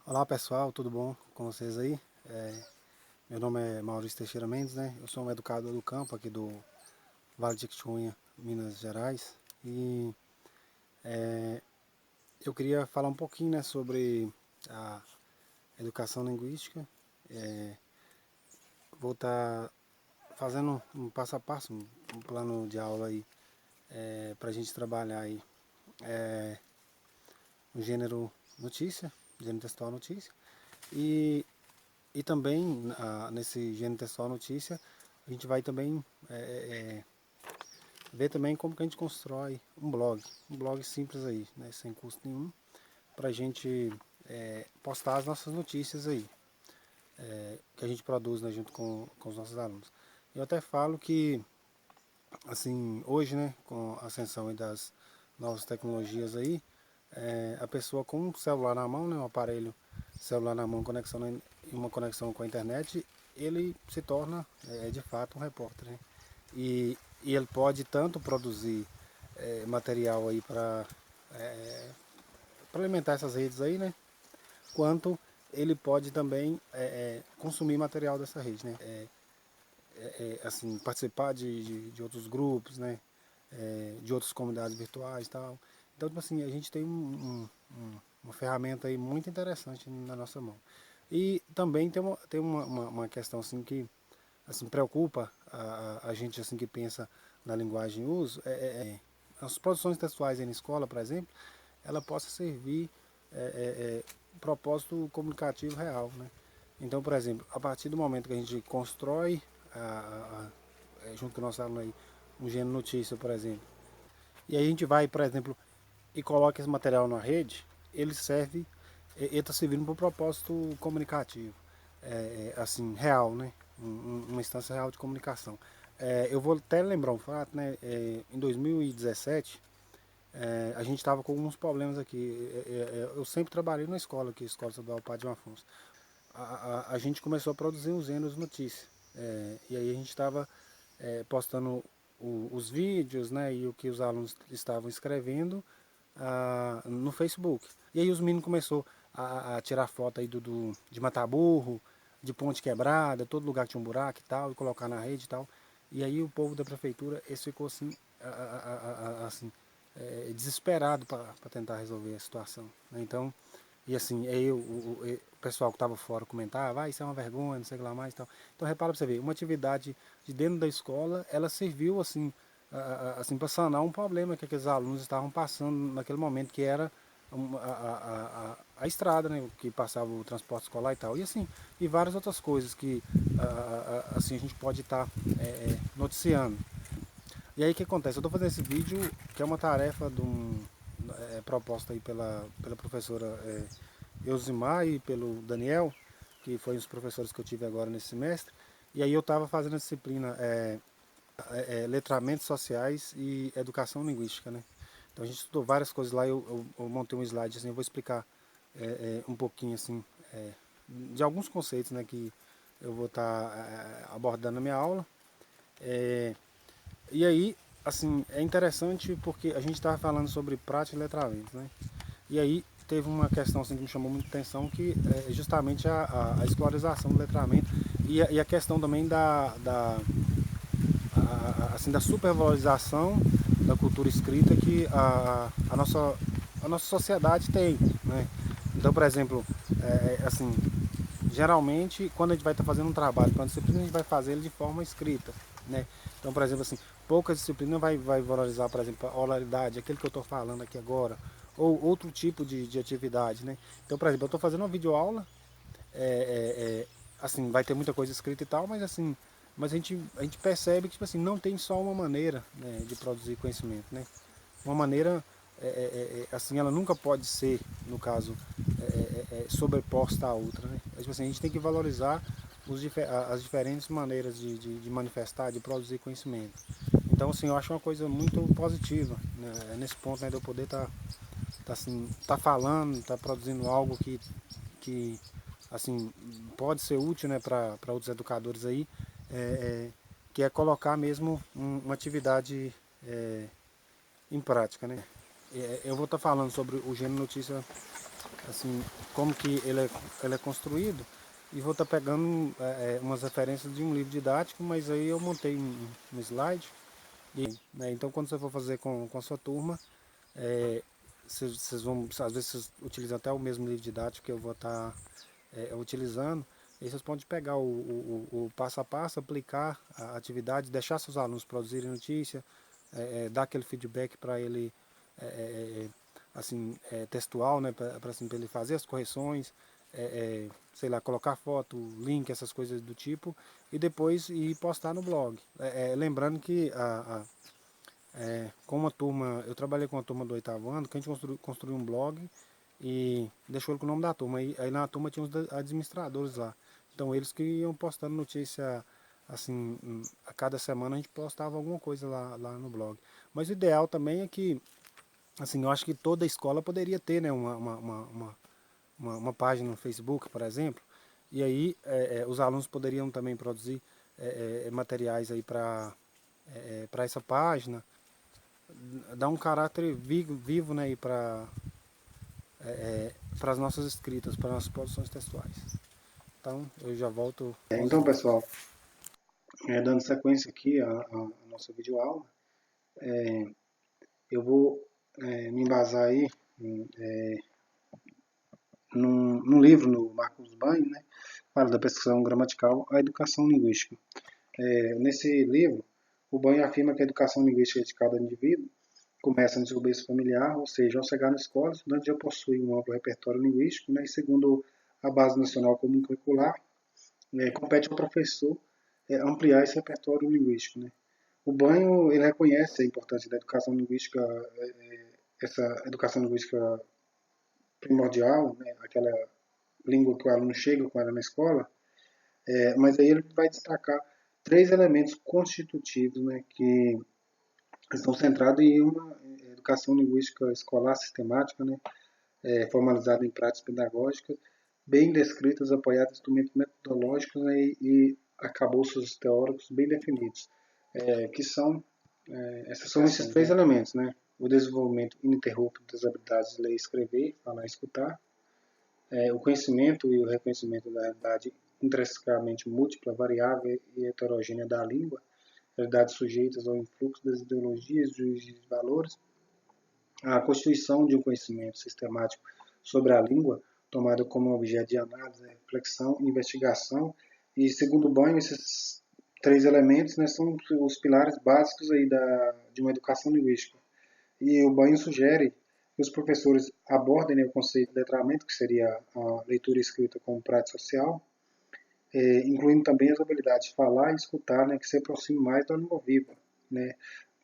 Olá pessoal, tudo bom com vocês aí? Meu nome é Maurício Teixeira Mendes, né? Eu sou um educador do campo aqui do Vale de Jequitinhonha, Minas Gerais. E eu queria falar um pouquinho, né, sobre a educação linguística. Vou estar fazendo um passo a passo, um plano de aula aí para a gente trabalhar aí o gênero notícia, gênero textual notícia. E E também, nesse gênero textual notícia, a gente vai também ver também como que a gente constrói um blog simples aí, né, sem custo nenhum, para a gente postar as nossas notícias aí, que a gente produz, né, junto com os nossos alunos. Eu até falo que, assim, hoje, né, com a ascensão aí das novas tecnologias aí, a pessoa com um celular na mão, né, um aparelho celular na mão, uma conexão com a internet, ele se torna de fato um repórter, né? E ele pode tanto produzir material aí para alimentar essas redes aí, né? Quanto ele pode também consumir material dessa rede, né? Assim, participar de outros grupos, né? De outras comunidades virtuais e tal. Então, tipo assim, a gente tem uma ferramenta aí muito interessante na nossa mão. E também tem uma questão assim que assim, preocupa a gente assim que pensa na linguagem em uso. As produções textuais aí na escola, por exemplo, ela possa servir propósito comunicativo real, né? Então, por exemplo, a partir do momento que a gente constrói, junto com o nosso aluno aí, um gênero notícia, por exemplo, e aí a gente vai, por exemplo, e coloca esse material na rede, ele serve, ele está servindo para um propósito comunicativo, assim, real, né? Uma instância real de comunicação. Eu vou até lembrar um fato, né? Em 2017, a gente estava com alguns problemas aqui. Eu sempre trabalhei na escola aqui, Escola Estadual Padre João Afonso. A gente começou a produzir uns gêneros de notícias. E aí a gente estava postando os vídeos, né, e o que os alunos estavam escrevendo no Facebook. E aí os meninos começaram a tirar foto aí de matar burro, de ponte quebrada, todo lugar que tinha um buraco e tal, e colocar na rede e tal. E aí o povo da prefeitura, esse ficou assim, assim desesperado para tentar resolver a situação, né? Então, e assim, aí o pessoal que estava fora comentava, isso é uma vergonha, não sei o que lá mais e tal. Então repara para você ver, uma atividade de dentro da escola, ela serviu assim, assim para sanar um problema que aqueles alunos estavam passando naquele momento, que era a estrada, né, que passava o transporte escolar e tal. E assim, e várias outras coisas que assim a gente pode estar noticiando. E aí o que acontece? Eu estou fazendo esse vídeo, que é uma tarefa proposta aí pela professora Elzimar e pelo Daniel, que foi os professores que eu tive agora nesse semestre. E aí eu estava fazendo a disciplina Letramentos Sociais e Educação Linguística, né? Então a gente estudou várias coisas lá, eu montei um slide assim, eu vou explicar um pouquinho assim, de alguns conceitos, né, que eu vou estar abordando na minha aula. E aí, assim, é interessante porque a gente estava falando sobre prática e letramento, né? E aí teve uma questão assim, que me chamou muita atenção, que é justamente a escolarização do letramento e a questão também assim, da supervalorização da cultura escrita que a nossa sociedade tem, né? Então, por exemplo, assim, geralmente quando a gente vai estar fazendo um trabalho para uma disciplina, a gente vai fazer ele de forma escrita, né? Então, por exemplo, assim, poucas disciplinas vai valorizar, por exemplo, a oralidade, aquele que eu estou falando aqui agora, ou outro tipo de atividade, né? Então, por exemplo, eu estou fazendo uma videoaula, assim, vai ter muita coisa escrita e tal, mas assim, mas a gente percebe que, tipo assim, não tem só uma maneira, né, de produzir conhecimento, né? Uma maneira, assim, ela nunca pode ser, no caso, sobreposta à outra, né? Tipo assim, a gente tem que valorizar as diferentes maneiras de manifestar, de produzir conhecimento. Então, assim, eu acho uma coisa muito positiva, né, nesse ponto, né, de eu poder assim, falando, tá produzindo algo que assim, pode ser útil, né, para outros educadores aí, que é colocar mesmo uma atividade em prática, né? Eu vou estar falando sobre o gênero notícia assim, como que ele é construído, e vou estar pegando umas referências de um livro didático, mas aí eu montei um slide, né, então quando você for fazer com a sua turma, vocês vão, às vezes vocês utilizam até o mesmo livro didático que eu vou estar utilizando, e vocês podem pegar o passo a passo, aplicar a atividade, deixar seus alunos produzirem notícia, dar aquele feedback para ele é, é, assim, textual, né, para assim, ele fazer as correções, sei lá, colocar foto, link, essas coisas do tipo, e depois ir postar no blog. Lembrando que com uma turma, eu trabalhei com uma turma do 8º ano, que a gente construiu um blog e deixou ele com o nome da turma. Aí na turma tinha os administradores lá. Então eles que iam postando notícia assim, a cada semana a gente postava alguma coisa lá no blog. Mas o ideal também é que, assim, eu acho que toda escola poderia ter, né, uma página no Facebook, por exemplo, e aí os alunos poderiam também produzir materiais aí para essa página, dar um caráter vivo, né, para as nossas escritas, para as nossas produções textuais. Então, eu já volto. Então, pessoal, dando sequência aqui a nossa videoaula, eu vou me embasar aí num livro, no Marcos Banho, né, fala da pesquisa gramatical, a educação linguística. Nesse livro, o Banho afirma que a educação linguística de cada indivíduo começa no seu berço familiar, ou seja, ao chegar na escola, o estudante já possui um amplo repertório linguístico, né, e segundo a Base Nacional Comum Curricular, compete ao professor ampliar esse repertório linguístico. Né. O Banho ele reconhece a importância da educação linguística, essa educação linguística primordial, né, aquela língua que o aluno chega com ela na escola, mas aí ele vai destacar três elementos constitutivos, né, que estão centrados em uma educação linguística escolar sistemática, né, formalizada em práticas pedagógicas, bem descritas, apoiadas em instrumentos metodológicos, né, e arcabouços teóricos bem definidos, que são, são esses três elementos, né, o desenvolvimento ininterrupto das habilidades de ler e escrever, falar e escutar, o conhecimento e o reconhecimento da realidade intrinsecamente múltipla, variável e heterogênea da língua, realidades sujeitas ao influxo das ideologias, juízes de valores, a constituição de um conhecimento sistemático sobre a língua, tomada como objeto de análise, reflexão e investigação. E, segundo o Banho, esses três elementos, né, são os pilares básicos aí de uma educação linguística. E o Banho sugere que os professores abordem, né, o conceito de letramento, que seria a leitura e escrita como prática social, incluindo também as habilidades de falar e escutar, né, que se aproximem mais da língua viva, né,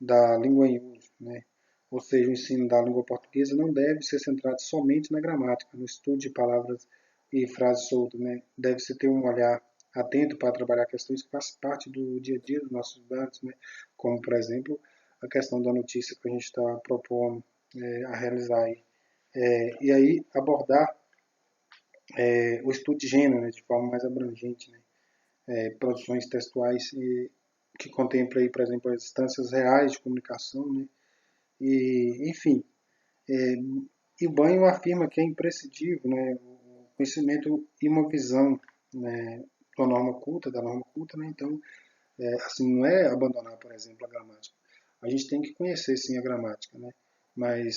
da língua em uso. Né. Ou seja, o ensino da língua portuguesa não deve ser centrado somente na gramática, no estudo de palavras e frases soltas. Né. Deve-se ter um olhar atento para trabalhar questões que fazem parte do dia a dia dos nossos estudantes, né, como, por exemplo, a questão da notícia que a gente está propondo a realizar aí. E aí abordar o estudo de gênero, né, de forma mais abrangente, né, produções textuais que contemplam aí, por exemplo, as instâncias reais de comunicação, né, e enfim, e o Banho afirma que é imprescindível, né, o conhecimento e uma visão, né, da norma culta, né, então assim, não é abandonar, por exemplo, a gramática. A gente tem que conhecer, sim, a gramática, né? Mas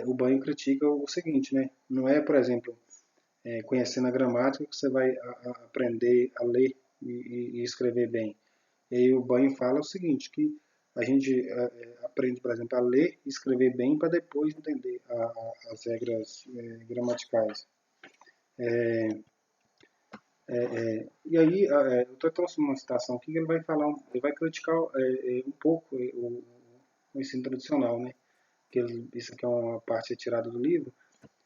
o Banho critica o seguinte, né? Não é, por exemplo, conhecendo a gramática que você vai aprender a ler e escrever bem. E aí o Banho fala o seguinte, que a gente aprende, por exemplo, a ler e escrever bem para depois entender as regras gramaticais. E aí, eu estou trouxe uma citação aqui que ele vai falar, ele vai criticar um pouco o ensino tradicional, né? Isso aqui é uma parte retirada do livro.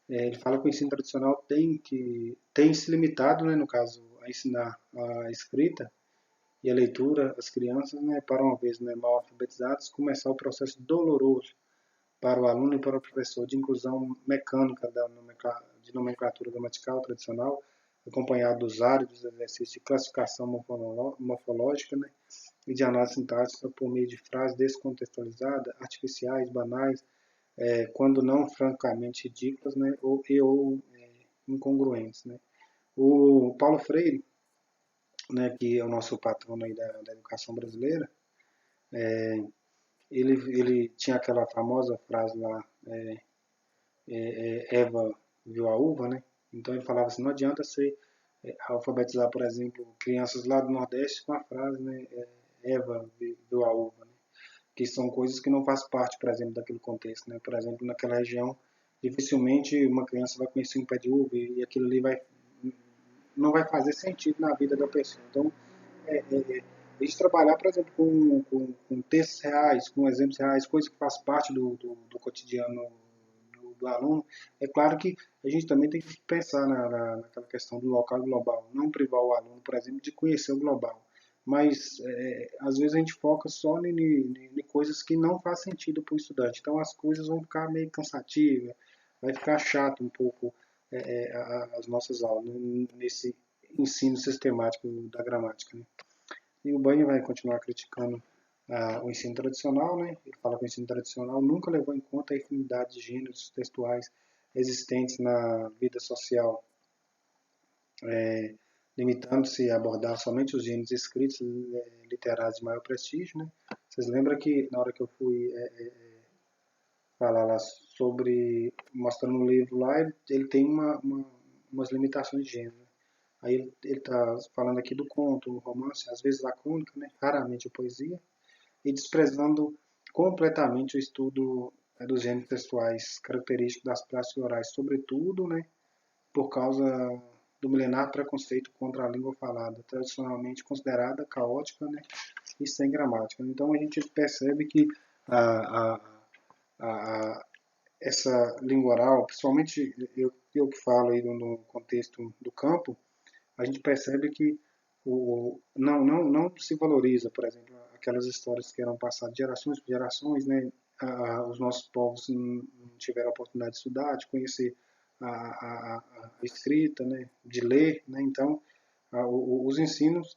Ele fala que o ensino tradicional tem se limitado, né, no caso, a ensinar a escrita e a leitura às crianças, né, para uma vez, né, mal alfabetizados, começar o processo doloroso para o aluno e para o professor de inclusão mecânica de nomenclatura gramatical tradicional, acompanhado dos áreas, dos exercícios de classificação morfológica, né, e de análise sintática por meio de frases descontextualizadas, artificiais, banais, quando não francamente ridículas, né, ou incongruentes, né. O Paulo Freire, né, que é o nosso patrono aí da educação brasileira, ele tinha aquela famosa frase lá, Eva viu a uva, né? Então ele falava assim, não adianta você alfabetizar, por exemplo, crianças lá do Nordeste com a frase, né, Eva viu a uva, né? Que são coisas que não fazem parte, por exemplo, daquele contexto, né? Por exemplo, naquela região, dificilmente uma criança vai conhecer um pé de uva e aquilo ali não vai fazer sentido na vida da pessoa. Então, a gente trabalhar, por exemplo, com textos reais, com exemplos reais, coisas que faz parte do cotidiano do aluno, é claro que a gente também tem que pensar naquela questão do local global, não privar o aluno, por exemplo, de conhecer o global. Mas, às vezes, a gente foca só em coisas que não faz sentido para o estudante. Então, as coisas vão ficar meio cansativas, vai ficar chato um pouco as nossas aulas, né, nesse ensino sistemático da gramática. Né? E o Banha vai continuar criticando o ensino tradicional, né? Ele fala que o ensino tradicional nunca levou em conta a infinidade de gêneros textuais existentes na vida social, limitando-se a abordar somente os gêneros escritos literários de maior prestígio, né? Vocês lembram que na hora que eu fui falar lá sobre, mostrando o livro lá, ele tem umas limitações de gênero. Né? Aí ele está falando aqui do conto, o romance, às vezes lacônica, né? Raramente a poesia, e desprezando completamente o estudo dos gêneros textuais característicos das práticas orais, sobretudo, né, por causa do milenar preconceito contra a língua falada, tradicionalmente considerada caótica, né, e sem gramática. Então a gente percebe que a, a, a, essa língua oral, principalmente eu que falo aí no contexto do campo, a gente percebe que não se valoriza, por exemplo, aquelas histórias que eram passadas de gerações por gerações, né? Os nossos povos não tiveram a oportunidade de estudar, de conhecer a escrita, né? De ler, né? Então, os ensinos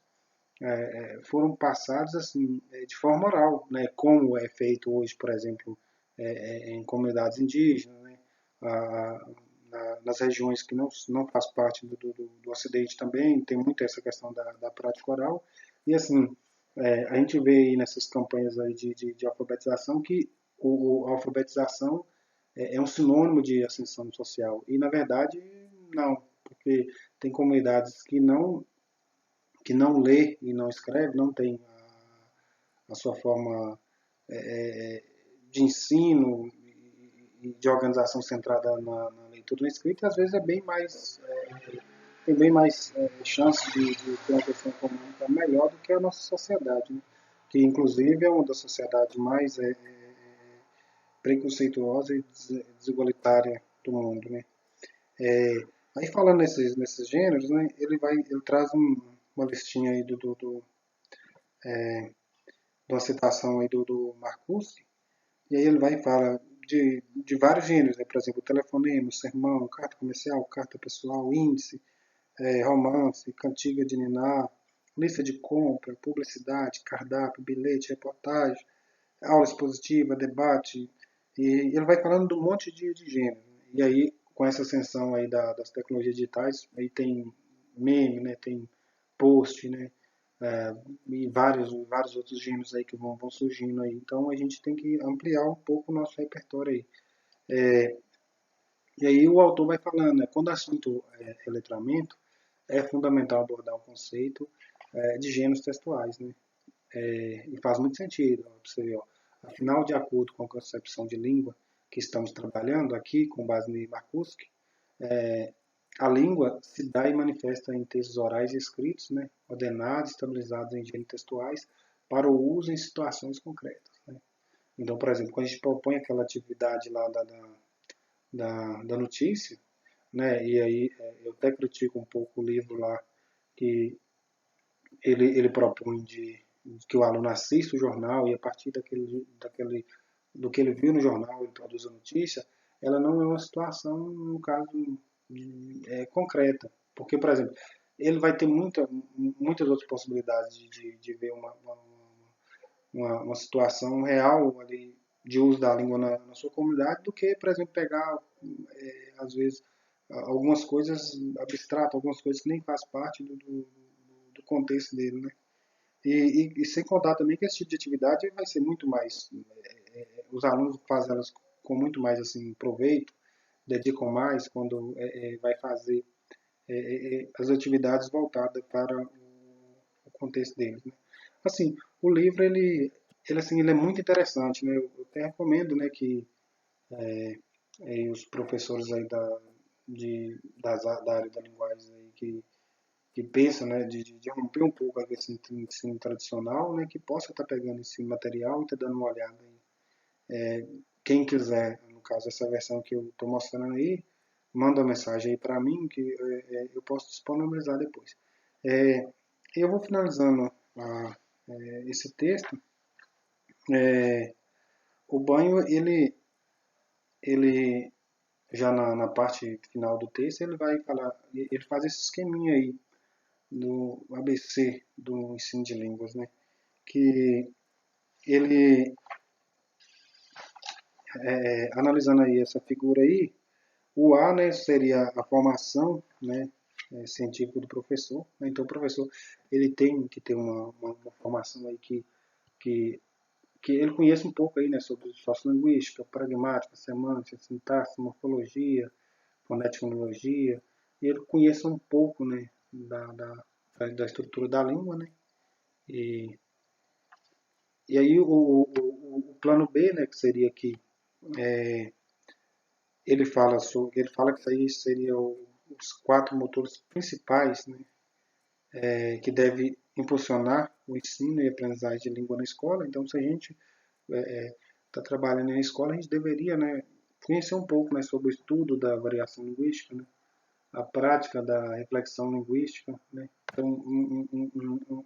foram passados assim de forma oral, né? Como é feito hoje, por exemplo, em comunidades indígenas, né? Nas regiões que não faz parte do Ocidente também, tem muito essa questão da prática oral. E assim, a gente vê aí nessas campanhas aí de alfabetização que a alfabetização é um sinônimo de ascensão social. E na verdade, não, porque tem comunidades que não lê e não escreve, não tem a sua forma de ensino e de organização centrada na leitura e na escrita, às vezes tem bem mais chance de ter uma questão econômica melhor do que a nossa sociedade, né? Que inclusive é uma das sociedades mais preconceituosa e desigualitária do mundo, né? Aí falando nesses gêneros, né, ele traz uma listinha aí de uma citação aí do Marcuse, e aí ele vai e fala de vários gêneros, né? Por exemplo, telefonema, sermão, carta comercial, carta pessoal, índice, romance, cantiga de niná, lista de compra, publicidade, cardápio, bilhete, reportagem, aula expositiva, debate, e ele vai falando de um monte de gênero. E aí, com essa ascensão aí das tecnologias digitais, aí tem meme, né? Tem post, né? E vários outros gêneros aí que vão surgindo aí. Então a gente tem que ampliar um pouco o nosso repertório aí. E aí o autor vai falando, né, quando o assunto é letramento, é fundamental abordar o conceito de gêneros textuais, né? E faz muito sentido, ó, pra você ver, ó. Afinal, de acordo com a concepção de língua que estamos trabalhando aqui, com base em Markuski, a língua se dá e manifesta em textos orais e escritos, né, ordenados, estabilizados em gêneros textuais, para o uso em situações concretas. Né? Então, por exemplo, quando a gente propõe aquela atividade lá da notícia, né, e aí eu até critico um pouco o livro lá, que ele propõe de que o aluno assista o jornal e a partir do que ele viu no jornal ele produz a notícia, ela não é uma situação, no caso, concreta. Porque, por exemplo, ele vai ter muitas outras possibilidades de ver uma situação real ali de uso da língua na sua comunidade do que, por exemplo, pegar, às vezes, algumas coisas abstratas, algumas coisas que nem faz parte do contexto dele, né? E sem contar também que esse tipo de atividade vai ser muito mais, os alunos fazem elas com muito mais assim proveito, dedicam mais quando vai fazer as atividades voltadas para o contexto deles, né? Assim, o livro ele é muito interessante, né? Eu até recomendo, né, que os professores aí da área da linguagem aí que pensam, né, de romper um pouco com esse ensino tradicional, né, que possa estar pegando esse material e estar dando uma olhada aí. Quem quiser, no caso, essa versão que eu estou mostrando aí, manda uma mensagem aí para mim que eu posso disponibilizar depois. É, eu vou finalizando esse texto. É, o banho, ele já na parte final do texto, ele vai falar, ele faz esse esqueminha aí do ABC do ensino de línguas, né? Que ele, analisando aí essa figura aí, o A, né, seria a formação, né, científica do professor, né? Então o professor ele tem que ter uma formação aí que, que ele conheça um pouco aí, né, sobre sociolinguística, pragmática, semântica, sintaxe, morfologia, foneticologia, e ele conheça um pouco, né, da estrutura da língua, né, e, e aí o plano B, né, que seria que ele fala que isso aí seria os quatro motores principais, né, que deve impulsionar o ensino e aprendizagem de língua na escola. Então, se a gente está trabalhando na escola, a gente deveria, né, conhecer um pouco, né, sobre o estudo da variação linguística, né, a prática da reflexão linguística, né, então um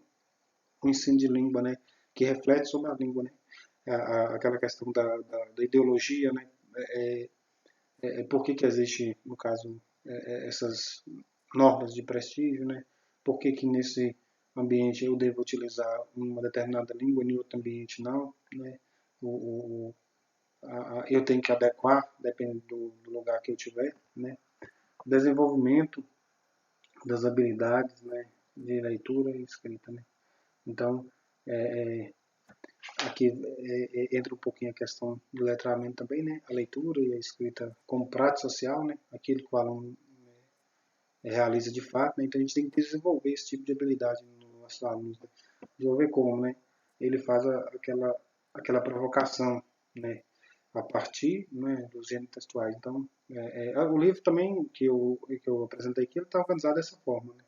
ensino de língua, né, que reflete sobre a língua, né, aquela questão da ideologia, né, por que existe, no caso, essas normas de prestígio, né? Por que nesse ambiente eu devo utilizar uma determinada língua e em outro ambiente não, né? O, eu tenho que adequar, dependendo do lugar que eu tiver, né? Desenvolvimento das habilidades, né? De leitura e escrita, né? Então, aqui entra um pouquinho a questão do letramento também, né? A leitura e a escrita como prática social, né? Aquilo que o aluno realiza de fato, né? Então a gente tem que desenvolver esse tipo de habilidade no nosso aluno, né? Desenvolver como, né? Ele faz aquela provocação, né? A partir, né, dos gêneros textuais. Então, o livro também que eu apresentei aqui, ele está organizado dessa forma, né?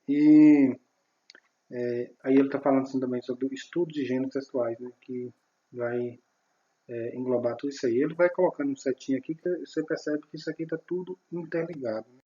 E aí ele está falando assim, também sobre o estudo de gêneros textuais, né? Que vai englobar tudo isso aí. Ele vai colocando um setinho aqui que você percebe que isso aqui está tudo interligado, né?